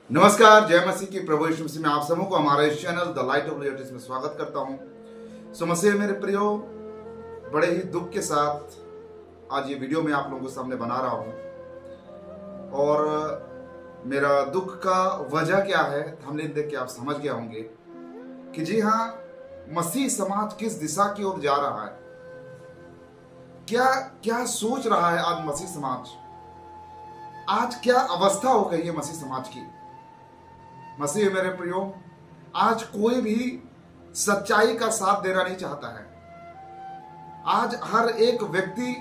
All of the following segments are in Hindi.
नमस्कार, जय मसीह की। प्रभु यीशु मसीह में आप सबों को हमारे इस channel the light of liberty में स्वागत करता हूं। सो मसीह मेरे प्रियो, बड़े ही दुख के साथ आज ये वीडियो मैं आप लोगों के सामने बना रहा हूं। और मेरा दुख का वजह क्या है, थंबनेल देख के आप समझ गए होंगे कि जी हाँ, मसीह समाज किस दिशा की ओर जा रहा है। क्या क्या सोच रहा है आज मसीह समाज, आज क्या अवस्था हो गई है मसीह समाज की। मसीह मेरे प्रियो, आज कोई भी सच्चाई का साथ देना नहीं चाहता है। आज हर एक व्यक्ति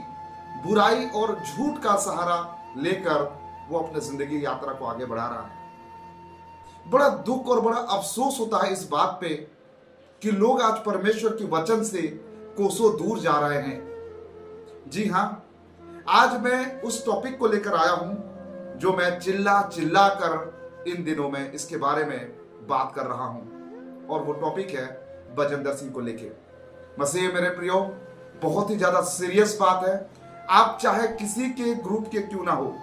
बुराई और झूठ का सहारा लेकर वो अपने जिंदगी यात्रा को आगे बढ़ा रहा है। बड़ा दुख और बड़ा अफसोस होता है इस बात पे कि लोग आज परमेश्वर के वचन से कोसों दूर जा रहे हैं। जी हाँ, आज मैं उस टॉपिक को लेकर आया हूं जो मैं चिल्ला चिल्ला कर इन दिनों में इसके बारे में बात कर रहा हूं, और वो टॉपिक है बजेंद्र सिंह को लेके। मसीह मेरे प्रियो, बहुत ही ज्यादा सीरियस बात है। आप चाहे किसी के ग्रुप के क्यों ना हो,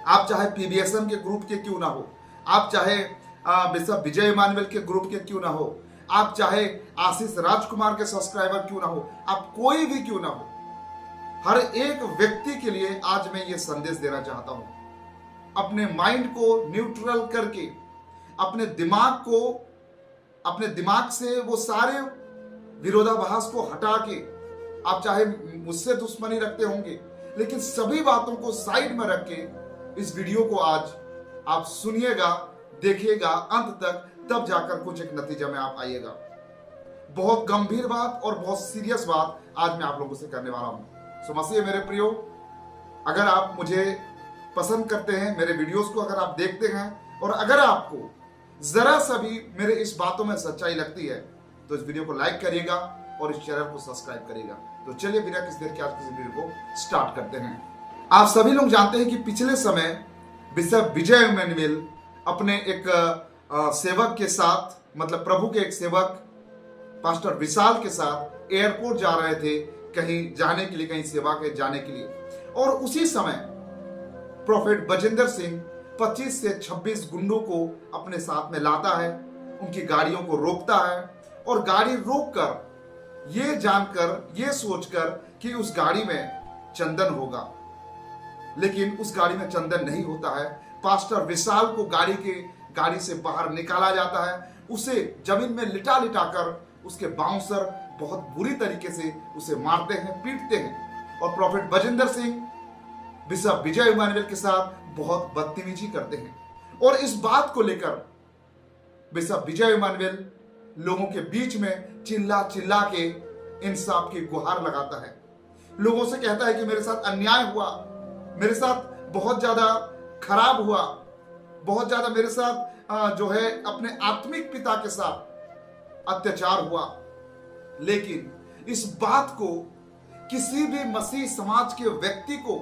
आप चाहे पीबीएसएम के ग्रुप के क्यों ना हो, आप चाहे बिशप विजय इमानुएल के ग्रुप के क्यों ना हो, आप चाहे आशीष राजकुमार के सब्सक्राइबर क्यों ना हो, आप कोई भी क्यों ना हो, हर एक व्यक्ति के लिए आज मैं ये संदेश देना चाहता हूं। अपने माइंड को न्यूट्रल करके, अपने दिमाग से वो सारे विरोधाभास को हटा के, आप चाहे मुझसे दुश्मनी रखते होंगे, लेकिन सभी बातों को साइड में रख के इस वीडियो को आज आप सुनिएगा, देखिएगा अंत तक, तब जाकर कुछ एक नतीजा में आप आइएगा। बहुत गंभीर बात और बहुत सीरियस बात आज मैं आप लोगों से करने वाला हूं। सो मसीह मेरे प्रियो, अगर आप मुझे पसंद करते हैं, मेरे वीडियोस को अगर आप देखते हैं, और अगर आपको जरा सा भी मेरे इस बातों में सच्चाई लगती है, तो इस वीडियो को लाइक करिएगा और इस चैनल को सब्सक्राइब करिएगा। तो चलिए बिना किसी देर के आज की वीडियो को स्टार्ट करते हैं। आप सभी लोग जानते हैं कि पिछले समय बिशप विजय इमानुएल अपने एक सेवक के साथ, मतलब प्रभु के एक सेवक पास्टर विशाल के साथ एयरपोर्ट जा रहे थे, कहीं जाने के लिए, कहीं सेवा के जाने के लिए। और उसी समय प्रोफेट बजेंद्र सिंह 25 से 26 गुंडों को अपने साथ में लाता है, उनकी गाड़ियों को रोकता है, और गाड़ी रोककर ये जानकर, ये सोचकर कि उस गाड़ी में चंदन होगा, लेकिन उस गाड़ी में चंदन नहीं होता है। पास्टर विशाल को गाड़ी से बाहर निकाला जाता है, उसे जमीन में लिटा कर उसके बाउंसर बहुत बुरी तरीके से उसे मारते हैं, पीटते हैं, और प्रोफेट बजेंद्र सिंह बिशप विजय इमानुएल के साथ बहुत बदतमीजी करते हैं। और इस बात को लेकर बिशप विजय इमानुएल लोगों के बीच में चिल्ला चिल्ला के इंसाफ की गुहार लगाता है। लोगों से कहता है कि मेरे साथ अन्याय हुआ, मेरे साथ बहुत ज्यादा खराब हुआ, बहुत ज्यादा मेरे साथ जो है अपने आत्मिक पिता के साथ अत्याचार हुआ। लेकिन इस बात को किसी भी मसीह समाज के व्यक्ति को,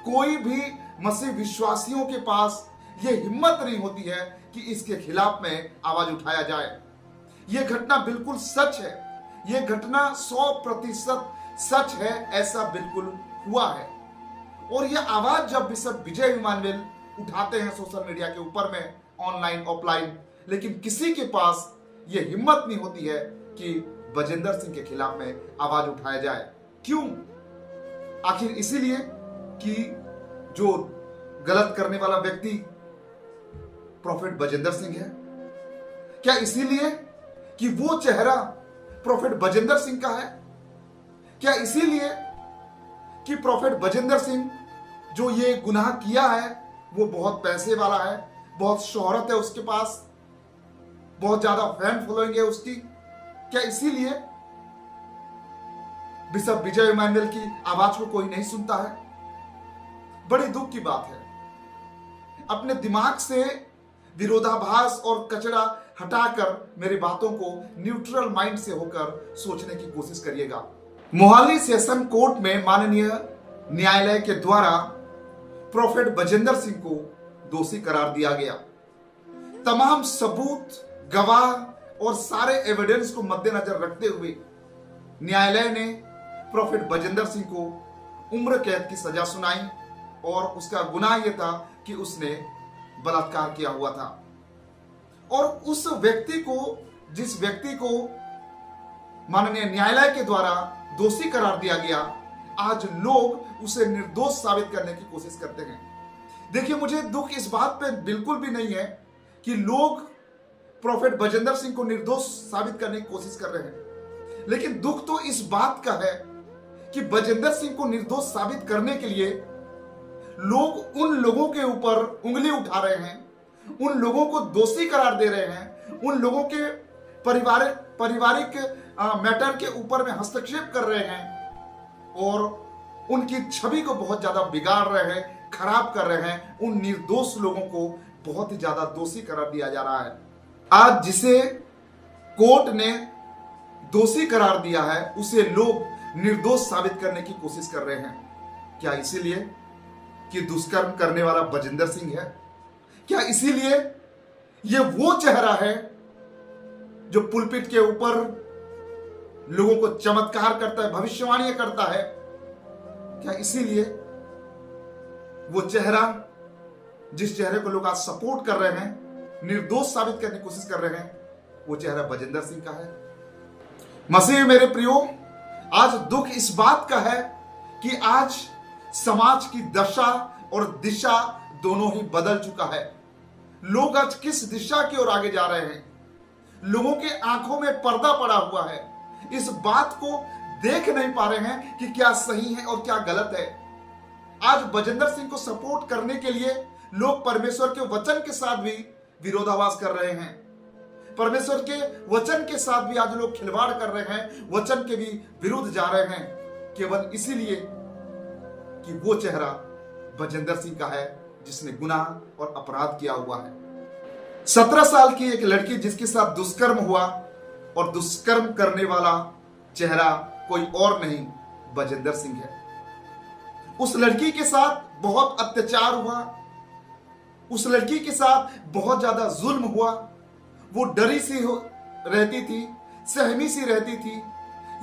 कोई भी मसीह विश्वासियों के पास यह हिम्मत नहीं होती है कि इसके खिलाफ में आवाज उठाया जाए। यह घटना बिल्कुल सच है, यह घटना 100% सच है, ऐसा बिल्कुल हुआ है। और यह आवाज जब बिशप विजय इमानुएल उठाते हैं सोशल मीडिया के ऊपर में, ऑनलाइन ऑफलाइन, लेकिन किसी के पास यह हिम्मत नहीं होती है कि बजेंद्र सिंह के खिलाफ में आवाज उठाया जाए। क्यों? आखिर इसीलिए कि जो गलत करने वाला व्यक्ति प्रोफेट बजेंद्र सिंह है? क्या इसीलिए कि वो चेहरा प्रोफेट बजेंद्र सिंह का है? क्या इसीलिए कि प्रोफेट बजेंद्र सिंह जो ये गुनाह किया है वो बहुत पैसे वाला है, बहुत शोहरत है उसके पास, बहुत ज्यादा फैन फॉलोइंग है उसकी? क्या इसीलिए बिशप विजय इमानुएल की आवाज को कोई नहीं सुनता है? बड़ी दुख की बात है। अपने दिमाग से विरोधाभास और कचरा हटाकर मेरी बातों को न्यूट्रल माइंड से होकर सोचने की कोशिश करिएगा। मोहाली सेशन कोर्ट में माननीय न्यायालय के द्वारा प्रोफेट बजेंद्र सिंह को दोषी करार दिया गया। तमाम सबूत, गवाह और सारे एविडेंस को मद्देनजर रखते हुए न्यायालय ने प्रोफेट बजेंद्र सिंह को उम्र कैद की सजा सुनाई, और उसका गुनाह यह था कि उसने बलात्कार किया हुआ था। और उस व्यक्ति को, जिस व्यक्ति को माननीय न्यायालय के द्वारा दोषी करार दिया गया, आज लोग उसे निर्दोष साबित करने की कोशिश करते हैं। देखिए, मुझे दुख इस बात पे बिल्कुल भी नहीं है कि लोग प्रोफेट बजेंद्र सिंह को निर्दोष साबित करने की कोशिश कर रहे हैं, लेकिन दुख तो इस बात का है कि बजेंद्र सिंह को निर्दोष साबित करने के लिए लोग उन लोगों के ऊपर उंगली उठा रहे हैं, उन लोगों को दोषी करार दे रहे हैं, उन लोगों के पारिवारिक मैटर के ऊपर में हस्तक्षेप कर रहे हैं और उनकी छवि को बहुत ज्यादा बिगाड़ रहे हैं, खराब कर रहे हैं। उन निर्दोष लोगों को बहुत ही ज्यादा दोषी करार दिया जा रहा है। आज जिसे कोर्ट ने दोषी करार दिया है, उसे लोग निर्दोष साबित करने की कोशिश कर रहे हैं। क्या इसीलिए कि दुष्कर्म करने वाला बजेंद्र सिंह है? क्या इसीलिए ये वो चेहरा है जो पुलपिट के ऊपर लोगों को चमत्कार करता है, भविष्यवाणियां करता है? क्या इसीलिए वो चेहरा, जिस चेहरे को लोग आज सपोर्ट कर रहे हैं, निर्दोष साबित करने की कोशिश कर रहे हैं, वो चेहरा बजेंद्र सिंह का है? मसीह मेरे प्रियो, आज दुख इस बात का है कि आज समाज की दशा और दिशा दोनों ही बदल चुका है। लोग आज किस दिशा की ओर आगे जा रहे हैं? लोगों के आंखों में पर्दा पड़ा हुआ है, इस बात को देख नहीं पा रहे हैं कि क्या सही है और क्या गलत है। आज बजेंद्र सिंह को सपोर्ट करने के लिए लोग परमेश्वर के वचन के साथ भी विरोधाभास कर रहे हैं, परमेश्वर के वचन के साथ भी आज लोग खिलवाड़ कर रहे हैं, वचन के भी विरुद्ध जा रहे हैं, केवल इसीलिए कि वो चेहरा बजेंद्र सिंह का है जिसने गुनाह और अपराध किया हुआ है। 17 साल की एक लड़की जिसके साथ दुष्कर्म हुआ, और दुष्कर्म करने वाला चेहरा कोई और नहीं, बजेंद्र सिंह है। उस लड़की के साथ बहुत अत्याचार हुआ, उस लड़की के साथ बहुत ज्यादा जुल्म हुआ। वो डरी सी रहती थी, सहमी सी रहती थी,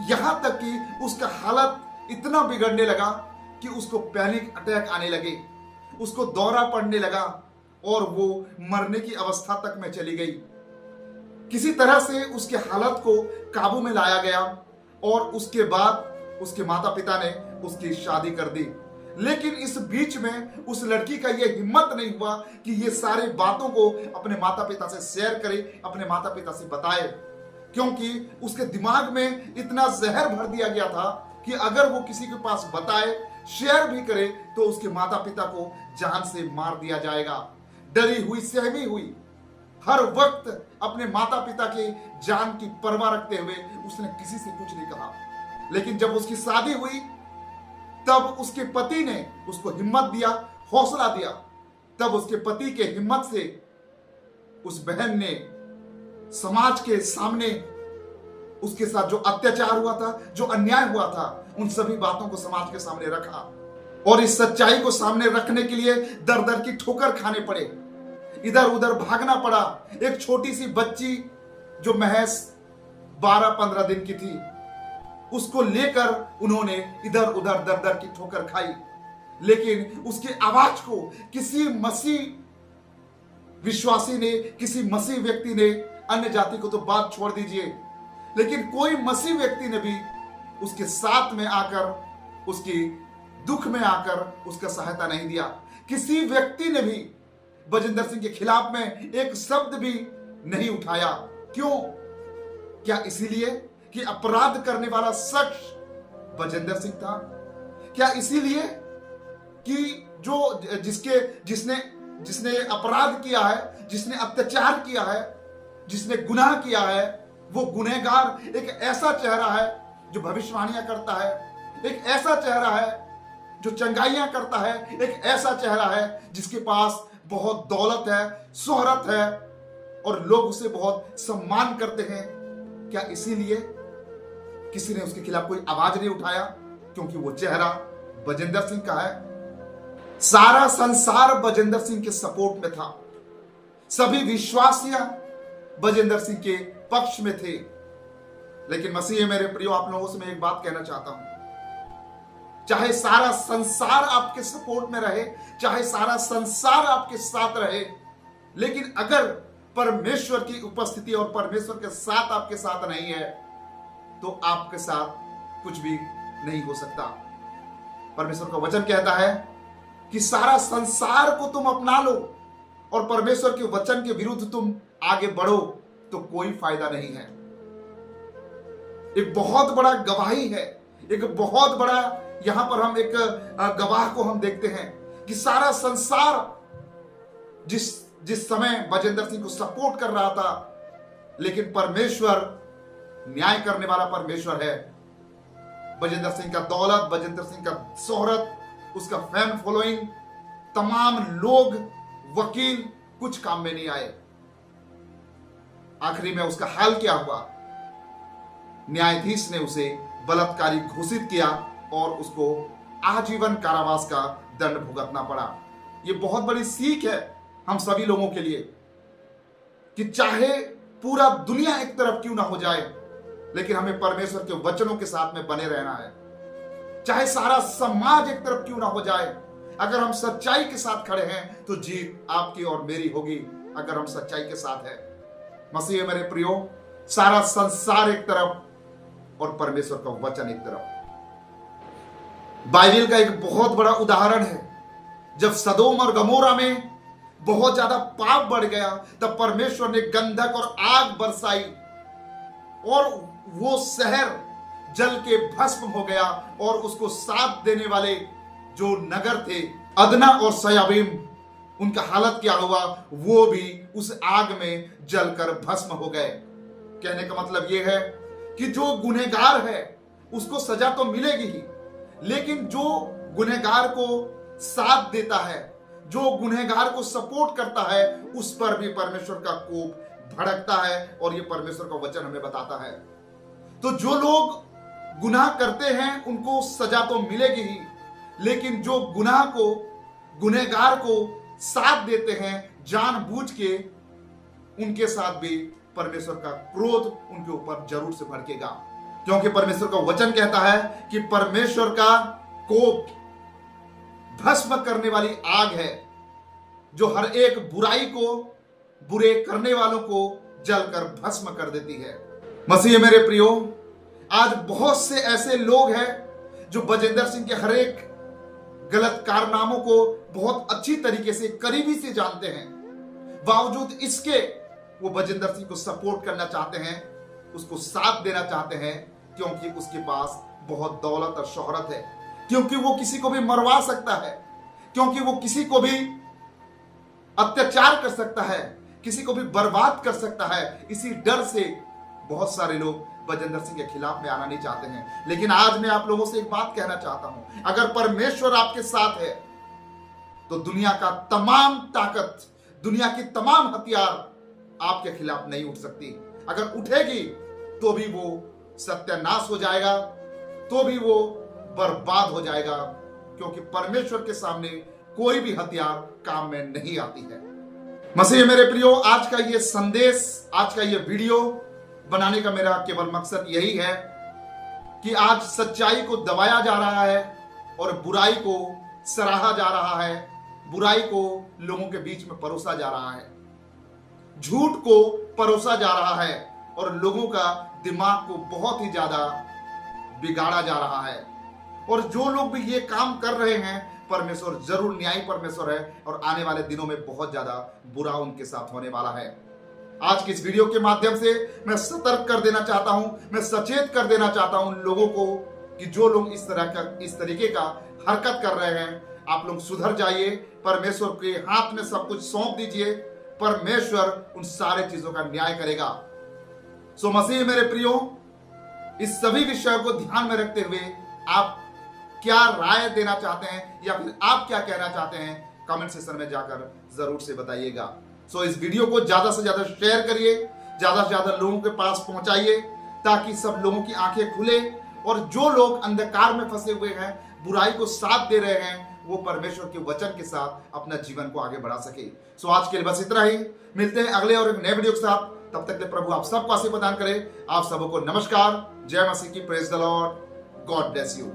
यहां तक कि उसका हालत इतना बिगड़ने लगा कि उसको पैनिक अटैक आने लगे, उसको दौरा पड़ने लगा और वो मरने की अवस्था तक में चली गई। किसी तरह से उसके हालत को काबू में लाया गया और उसके बाद उसके माता पिता ने उसकी शादी कर दी। लेकिन इस बीच में उस लड़की का यह हिम्मत नहीं हुआ कि ये सारी बातों को अपने माता पिता से शेयर करे, अपने माता पिता से बताए, क्योंकि उसके दिमाग में इतना जहर भर दिया गया था कि अगर वो किसी के पास बताए, शेयर भी करे, तो उसके माता पिता को जान से मार दिया जाएगा। डरी हुई, सहमी हुई, हर वक्त अपने माता पिता के जान की परवाह रखते हुए उसने किसी से कुछ नहीं कहा। लेकिन जब उसकी शादी हुई, तब उसके पति ने उसको हिम्मत दिया, हौसला दिया। तब उसके पति के हिम्मत से उस बहन ने समाज के सामने उसके साथ जो अत्याचार हुआ था, जो अन्याय हुआ था, उन सभी बातों को समाज के सामने रखा और इस सच्चाई को सामने रखने के लिए दर दर की ठोकर खाने पड़े, इधर उधर भागना पड़ा। एक छोटी सी बच्ची जो महज 12-15 दिन की थी, उसको लेकर उन्होंने इधर उधर दर दर की ठोकर खाई, लेकिन उसकी आवाज को किसी मसीह विश्वासी ने, किसी मसीह व्यक्ति ने, अन्य जाति को तो बात छोड़ दीजिए, लेकिन कोई मसीह व्यक्ति ने भी उसके साथ में आकर, उसकी दुख में आकर उसका सहायता नहीं दिया। किसी व्यक्ति ने भी बजेंद्र सिंह के खिलाफ में एक शब्द भी नहीं उठाया। क्यों? क्या इसीलिए कि अपराध करने वाला शख्स बजेंद्र सिंह था? क्या इसीलिए कि जिसने अपराध किया है, जिसने अत्याचार किया है, जिसने गुनाह किया है, वो गुनहगार एक ऐसा चेहरा है जो भविष्यवाणियां करता है, एक ऐसा चेहरा है जो चंगाइयां करता है, एक ऐसा चेहरा है जिसके पास बहुत दौलत है, शोहरत है और लोग उसे बहुत सम्मान करते हैं? क्या इसीलिए किसी ने उसके खिलाफ कोई आवाज नहीं उठाया? क्योंकि वो चेहरा बजेंद्र सिंह का है। सारा संसार बजेंद्र सिंह के सपोर्ट में था, सभी विश्वासियां बजेंद्र सिंह के पक्ष में थे। लेकिन मसीह मेरे प्रियो, आप लोगों से मैं एक बात कहना चाहता हूं, चाहे सारा संसार आपके सपोर्ट में रहे, चाहे सारा संसार आपके साथ रहे, लेकिन अगर परमेश्वर की उपस्थिति और परमेश्वर के साथ आपके साथ नहीं है तो आपके साथ कुछ भी नहीं हो सकता। परमेश्वर का वचन कहता है कि सारा संसार को तुम अपना लो और परमेश्वर के वचन के विरुद्ध तुम आगे बढ़ो तो कोई फायदा नहीं है। एक बहुत बड़ा गवाही है, एक बहुत बड़ा यहां पर हम एक गवाह को हम देखते हैं कि सारा संसार जिस समय बजेंद्र सिंह को सपोर्ट कर रहा था, लेकिन परमेश्वर न्याय करने वाला परमेश्वर है। बजेंद्र सिंह का दौलत, बजेंद्र सिंह का शोहरत, उसका फैन फॉलोइंग, तमाम लोग, वकील कुछ काम में नहीं आए। आखिरी में उसका हाल क्या हुआ? न्यायाधीश ने उसे बलात्कारी घोषित किया और उसको आजीवन कारावास का दंड भुगतना पड़ा। यह बहुत बड़ी सीख है हम सभी लोगों के लिए कि चाहे पूरा दुनिया एक तरफ क्यों ना हो जाए, लेकिन हमें परमेश्वर के वचनों के साथ में बने रहना है। चाहे सारा समाज एक तरफ क्यों ना हो जाए, अगर हम सच्चाई के साथ खड़े हैं तो जीत आपकी और मेरी होगी, अगर हम सच्चाई के साथ हैं। मसीह मेरे प्रियो, सारा संसार एक तरफ और परमेश्वर का वचन एक तरफ। बाइबल का एक बहुत बड़ा उदाहरण है, जब सदोम और गमोरा में बहुत ज्यादा पाप बढ़ गया तब परमेश्वर ने गंधक और आग बरसाई और वो शहर जल के भस्म हो गया और उसको साथ देने वाले जो नगर थे अदना और सयाबीम, उनका हालत क्या हुआ? वो भी उस आग में जलकर भस्म हो गए। कहने का मतलब यह है कि जो गुनहगार है उसको सजा तो मिलेगी ही, लेकिन जो गुनहगार को साथ देता है, जो गुनहगार को सपोर्ट करता है, उस पर भी परमेश्वर का कोप भड़कता है और ये परमेश्वर का वचन हमें बताता है। तो जो लोग गुनाह करते हैं उनको सजा तो मिलेगी ही, लेकिन जो गुनहगार को साथ देते हैं जानबूझ के, उनके साथ भी परमेश्वर का क्रोध उनके ऊपर जरूर से भड़केगा। क्योंकि परमेश्वर का वचन कहता है कि परमेश्वर का कोप भस्म करने वाली आग है, जो हर एक बुराई को, बुरे करने वालों को जलकर भस्म कर देती है। मसीह मेरे प्रियो, आज बहुत से ऐसे लोग हैं जो बजेंद्र सिंह के हर एक गलत कारनामों को बहुत अच्छी तरीके से, करीबी से जानते हैं, बावजूद इसके वो बजेंद्र सिंह को सपोर्ट करना चाहते हैं, उसको साथ देना चाहते हैं, क्योंकि उसके पास बहुत दौलत और शोहरत है, क्योंकि वो किसी को भी मरवा सकता है, क्योंकि वो किसी को भी अत्याचार कर सकता है, किसी को भी बर्बाद कर सकता है। इसी डर से बहुत सारे लोग बजेंद्र सिंह के खिलाफ में आना नहीं चाहते हैं। लेकिन आज मैं आप लोगों से एक बात कहना चाहता हूं, अगर परमेश्वर आपके साथ है तो दुनिया का तमाम ताकत, दुनिया की तमाम हथियार आपके खिलाफ नहीं उठ सकती। अगर उठेगी तो भी वो सत्यानाश हो जाएगा, तो भी वो बर्बाद हो जाएगा, क्योंकि परमेश्वर के सामने कोई भी हथियार काम में नहीं आती है। मसीह मेरे प्रियो, आज का ये संदेश, आज का ये वीडियो बनाने का मेरा केवल मकसद यही है कि आज सच्चाई को दबाया जा रहा है और बुराई को सराहा जा रहा है, बुराई को लोगों के बीच में परोसा जा रहा है, झूठ को परोसा जा रहा है और लोगों का दिमाग को बहुत ही ज्यादा बिगाड़ा जा रहा है। और जो लोग भी ये काम कर रहे हैं, परमेश्वर जरूर न्यायी परमेश्वर है और आने वाले दिनों में बहुत ज्यादा बुरा उनके साथ होने वाला है। आज की इस वीडियो के माध्यम से मैं सतर्क कर देना चाहता हूं, मैं सचेत कर देना चाहता हूं उन लोगों को कि जो लोग इस तरीके का हरकत कर रहे हैं, आप लोग सुधर जाइए, परमेश्वर के हाथ में सब कुछ सौंप दीजिए, परमेश्वर उन सारे चीजों का न्याय करेगा। सो मसीह मेरे प्रियो, इस सभी विषयों को ध्यान में रखते हुए आप क्या राय देना चाहते हैं या फिर आप क्या कहना चाहते हैं, कमेंट सेक्शन में जाकर जरूर से बताइएगा। सो इस वीडियो को ज्यादा से ज्यादा शेयर करिए, ज्यादा से ज्यादा लोगों के पास पहुंचाइए, ताकि सब लोगों की आंखें खुले और जो लोग अंधकार में फंसे हुए हैं, बुराई को साथ दे रहे हैं, वो परमेश्वर के वचन के साथ अपना जीवन को आगे बढ़ा सके। सो आज के लिए बस इतना ही, मिलते हैं अगले और एक नए वीडियो के साथ। तब तक के लिए प्रभु आप सबको आशीर्वाद प्रदान करे। आप सबको नमस्कार, जय मसीह की, praise the Lord, God bless you.